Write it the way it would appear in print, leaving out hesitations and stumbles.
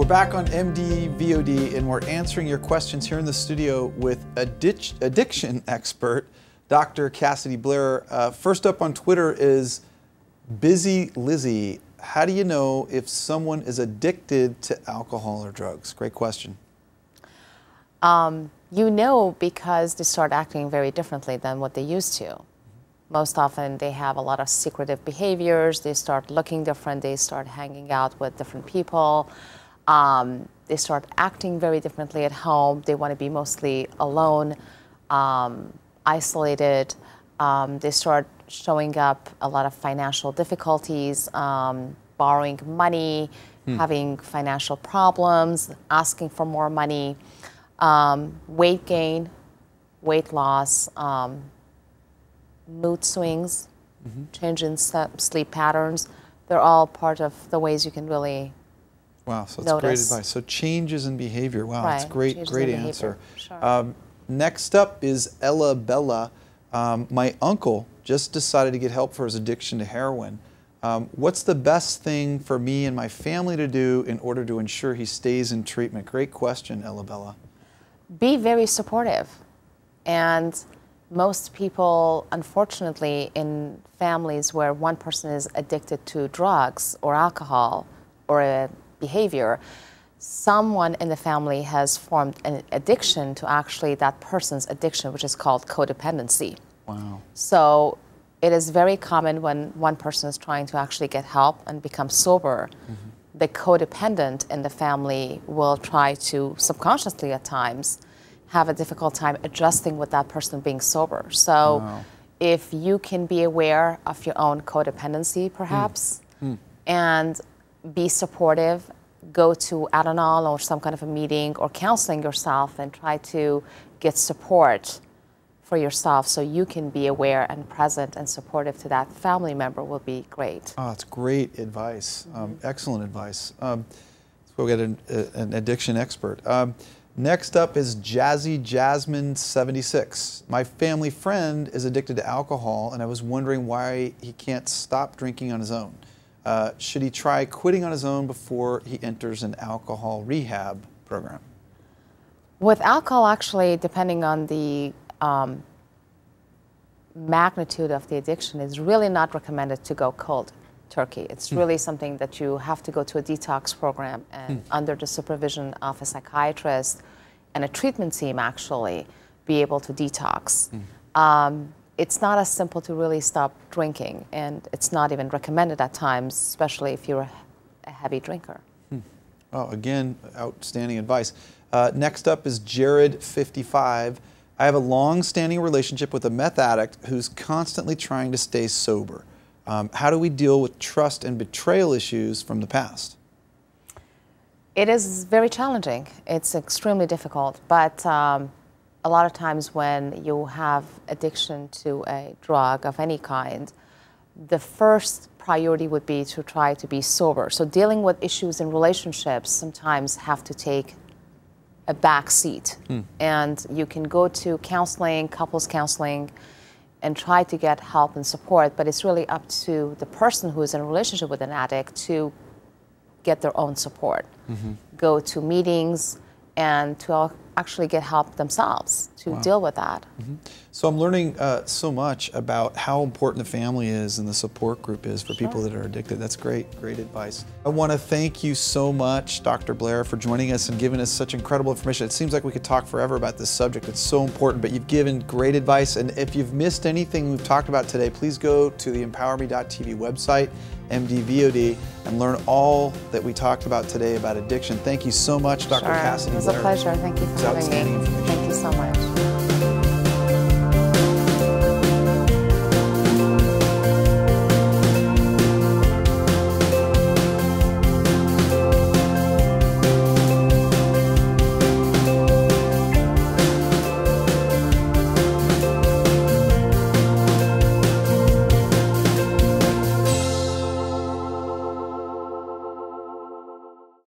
We're back on MD-VOD, and we're answering your questions here in the studio with addiction expert, Dr. Cassidy Blair. First up on Twitter is Busy Lizzie. How do you know if someone is addicted to alcohol or drugs? Great question. You know, because they start acting very differently than what they used to. Most often they have a lot of secretive behaviors, they start looking different, they start hanging out with different people, they start acting very differently at home, they want to be mostly alone, isolated, they start showing up a lot of financial difficulties, borrowing money, having financial problems, asking for more money, weight gain, weight loss, mood swings, change in sleep patterns. They're all part of the ways you can really Wow, so that's great advice. So changes in behavior. Wow, that's great answer. Sure. Next up is Ella Bella. My uncle just decided to get help for his addiction to heroin. What's the best thing for me and my family to do in order to ensure he stays in treatment? Great question, Ella Bella. Be very supportive. And most people, unfortunately, in families where one person is addicted to drugs or alcohol or a behavior, someone in the family has formed an addiction to actually that person's addiction, which is called codependency. Wow. So it is very common when one person is trying to actually get help and become sober, the codependent in the family will try to subconsciously at times have a difficult time adjusting with that person being sober. So if you can be aware of your own codependency, perhaps, and be supportive, go to Al-Anon or some kind of a meeting or counseling yourself and try to get support for yourself so you can be aware and present and supportive to that family member will be great. Oh, that's great advice. Excellent advice. So we'll get an addiction expert. Next up is Jazzy Jasmine 76. My family friend is addicted to alcohol, and I was wondering why he can't stop drinking on his own. Should he try quitting on his own before he enters an alcohol rehab program? With alcohol, actually, depending on the magnitude of the addiction, it's really not recommended to go cold turkey. It's really something that you have to go to a detox program and under the supervision of a psychiatrist and a treatment team actually be able to detox. It's not as simple to really stop drinking, and it's not even recommended at times, especially if you're a heavy drinker. Oh, again, outstanding advice. Next up is Jared 55. I have a long-standing relationship with a meth addict who's constantly trying to stay sober. How do we deal with trust and betrayal issues from the past? It is very challenging. It's extremely difficult, but a lot of times when you have addiction to a drug of any kind, the first priority would be to try to be sober. So dealing with issues in relationships sometimes have to take a back seat. And you can go to counseling, couples counseling, and try to get help and support, but it's really up to the person who is in a relationship with an addict to get their own support. Go to meetings and to actually get help themselves to deal with that. So I'm learning so much about how important the family is and the support group is for people that are addicted. That's great advice. I want to thank you so much, Dr. Blair, for joining us and giving us such incredible information. It seems like we could talk forever about this subject. It's so important, but you've given great advice. And if you've missed anything we've talked about today, please go to the emPOWERme.tv website, MD-VOD, and learn all that we talked about today about addiction. Thank you so much, Dr. Cassidy Blair. It was a pleasure. Thank you for having me. Thank you so much.